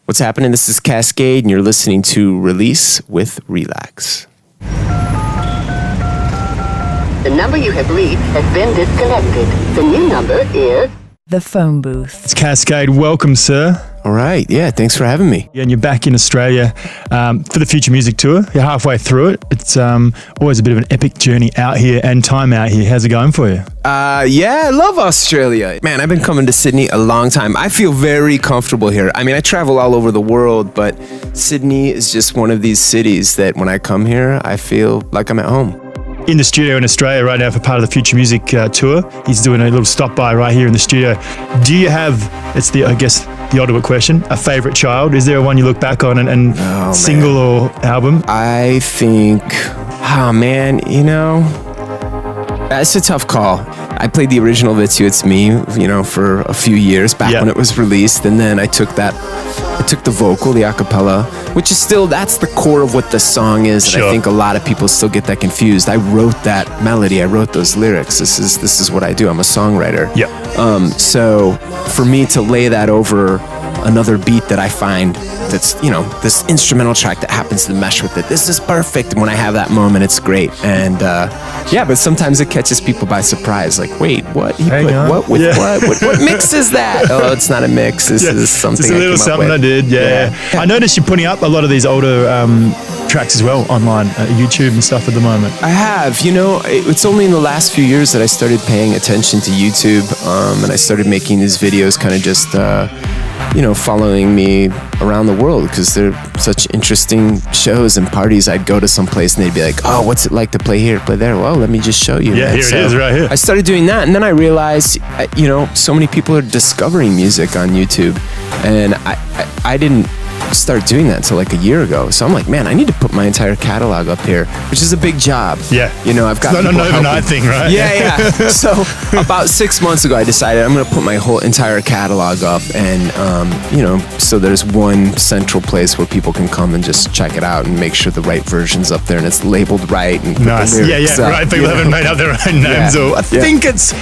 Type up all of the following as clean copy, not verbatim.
What's happening? This is Kaskade, and you're listening to Release with Reelax. The number you have reached has been disconnected. The new number is... The phone booth. It's Kaskade. Welcome, sir. All right. Yeah, thanks for having me. Yeah, and you're back in Australia for the Future Music Tour. You're halfway through it. It's always a bit of an epic journey out here and time out here. How's it going for you? Yeah, I love Australia. Man, I've been coming to Sydney a long time. I feel very comfortable here. I mean, I travel all over the world, but Sydney is just one of these cities that when I come here, I feel like I'm at home. In the studio in Australia right now for part of the Future Music Tour. He's doing a little stop by right here in the studio. Do you have, I guess the ultimate question, a favourite child? Is there one you look back on and single or album? I think, it's a tough call. I played the original It's You, It's Me, for a few years back when it was released, and then I took the vocal, the acapella, which is still, that's the core of what the song is, and I think a lot of people still get that confused. I wrote that melody, I wrote those lyrics. This is what I do. I'm a songwriter. Yeah. So for me to lay that over another beat that I find that's, this instrumental track that happens to mesh with it, this is perfect. And when I have that moment, it's great. And but sometimes it catches people by surprise. Like, wait, what? He put what with what? What mix is that? Oh, it's not a mix. This is something it's a little something I did. Yeah. I noticed you're putting up a lot of these older tracks as well online, YouTube and stuff at the moment. I have. It's only in the last few years that I started paying attention to YouTube, and I started making these videos kind of just following me around the world, because they're such interesting shows and parties. I'd go to some place and they'd be like, oh, what's it like to play here, play there? Well, let me just show you. Yeah, here it is right here. I started doing that, and then I realized, so many people are discovering music on YouTube, and I didn't start doing that until like a year ago. So I'm like, man, I need to put my entire catalog up here, which is a big job. Yeah. I've got it's not an overnight thing, right? Yeah. So about 6 months ago, I decided I'm going to put my whole entire catalog up, and so there's one central place where people can come and just check it out and make sure the right version's up there and it's labeled right. And nice. Right. People haven't made up their own names. Or I think it's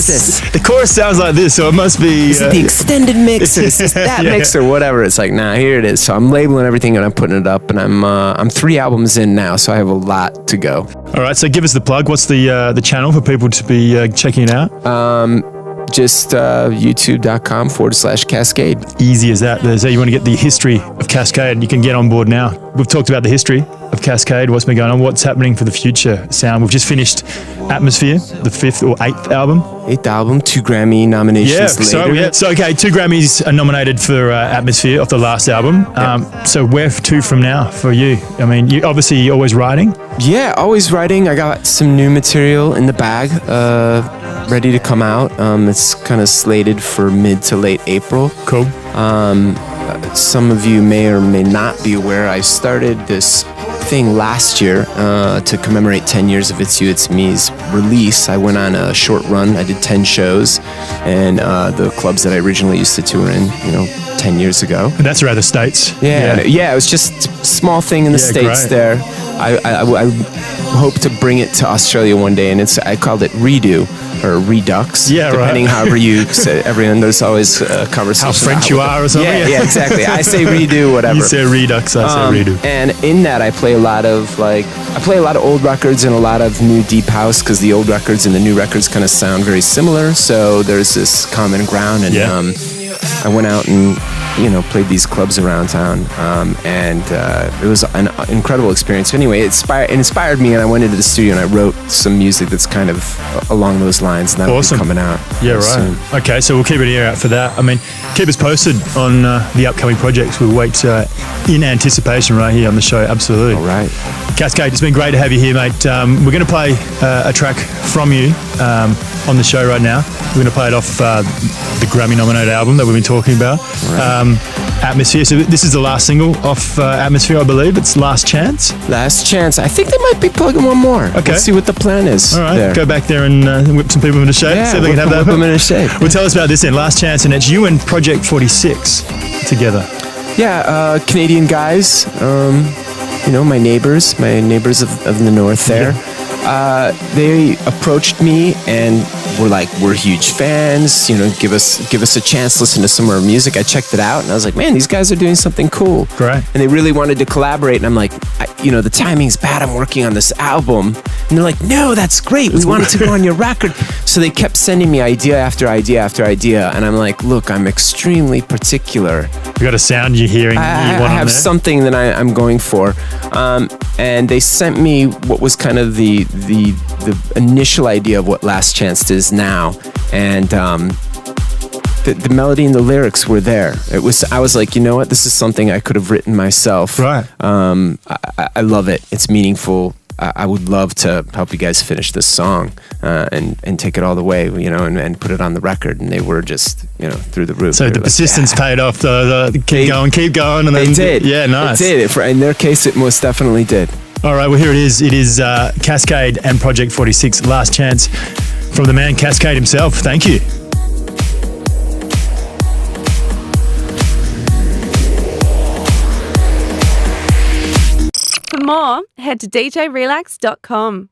this. The chorus sounds like this, so it must be. Is it the extended mix? Or is this that mix or whatever? It's like, nah, here it is. So I'm labeling everything and I'm putting it up, and I'm 3 albums in now, so I have a lot to go. All right, so give us the plug. What's the channel for people to be checking it out? Just youtube.com/Kaskade. Easy as that. So you want to get the history of Kaskade, you can get on board now. We've talked about the history of Kaskade, what's been going on, what's happening for the future sound. We've just finished Atmosphere, the 5th or 8th album. 8th album, 2 Grammy nominations later. So 2 Grammys are nominated for Atmosphere off the last album. So where to from now for you? I mean, you obviously always writing? Yeah, always writing. I got some new material in the bag, ready to come out. It's kind of slated for mid to late April. Cool. Some of you may or may not be aware, I started this thing last year to commemorate 10 years of It's You, It's Me's release. I went on a short run. I did 10 shows, and the clubs that I originally used to tour in, 10 years ago. And that's around the States. Yeah, it was just a small thing in the States. Great. There. I hope to bring it to Australia one day, and I called it Redo or Redux. Yeah, depending however you say. Everyone, there's always a conversation. How French you are or something. Yeah, exactly. I say Redo, whatever. You say Redux, I say Redo. And in that, I play a lot of old records and a lot of new deep house, because the old records and the new records kind of sound very similar. So there's this common ground, and I went out and played these clubs around town, and it was an incredible experience. Anyway, it inspired me, and I went into the studio and I wrote some music that's kind of along those lines, and that'll be coming out. Yeah, right. Soon. Okay, so we'll keep an ear out for that. I mean, keep us posted on the upcoming projects. We'll wait in anticipation right here on the show. Absolutely. All right. Kaskade, it's been great to have you here, mate. We're going to play a track from you on the show right now. We're going to play it off the Grammy-nominated album that we've been talking about. Right. Atmosphere. So this is the last single off Atmosphere, I believe. It's Last Chance. Last Chance. I think they might be plugging one more. Okay. Let's see what the plan is. All right. There. Go back there and whip some people into shape. Yeah, see if they can have that. Whip them into shape. Well, tell us about this then. Last Chance, and it's you and Project 46 together. Yeah, Canadian guys. My neighbors of the north there. Yeah. They approached me and were like, we're huge fans, you know, give us a chance to listen to some of our music. I checked it out and I was like, man, these guys are doing something cool. Great. And they really wanted to collaborate. And I'm like, the timing's bad. I'm working on this album. And they're like, no, that's great. We wanted to go on your record. So they kept sending me idea after idea after idea. And I'm like, look, I'm extremely particular. You got a sound you're hearing. I you want have something that I'm going for. And they sent me what was kind of the initial idea of what Last Chance is now. And the melody and the lyrics were there. I was like, you know what? This is something I could have written myself. Right. I love it. It's meaningful. I would love to help you guys finish this song and take it all the way, you know, and put it on the record. And they were just, you know, through the roof. So the persistence paid off. Keep going. And they then, did. Yeah, nice. It did. In their case, it most definitely did. All right, well, here it is. It is Kaskade and Project 46, Last Chance, from the man Kaskade himself. Thank you. For more, head to djrelax.com.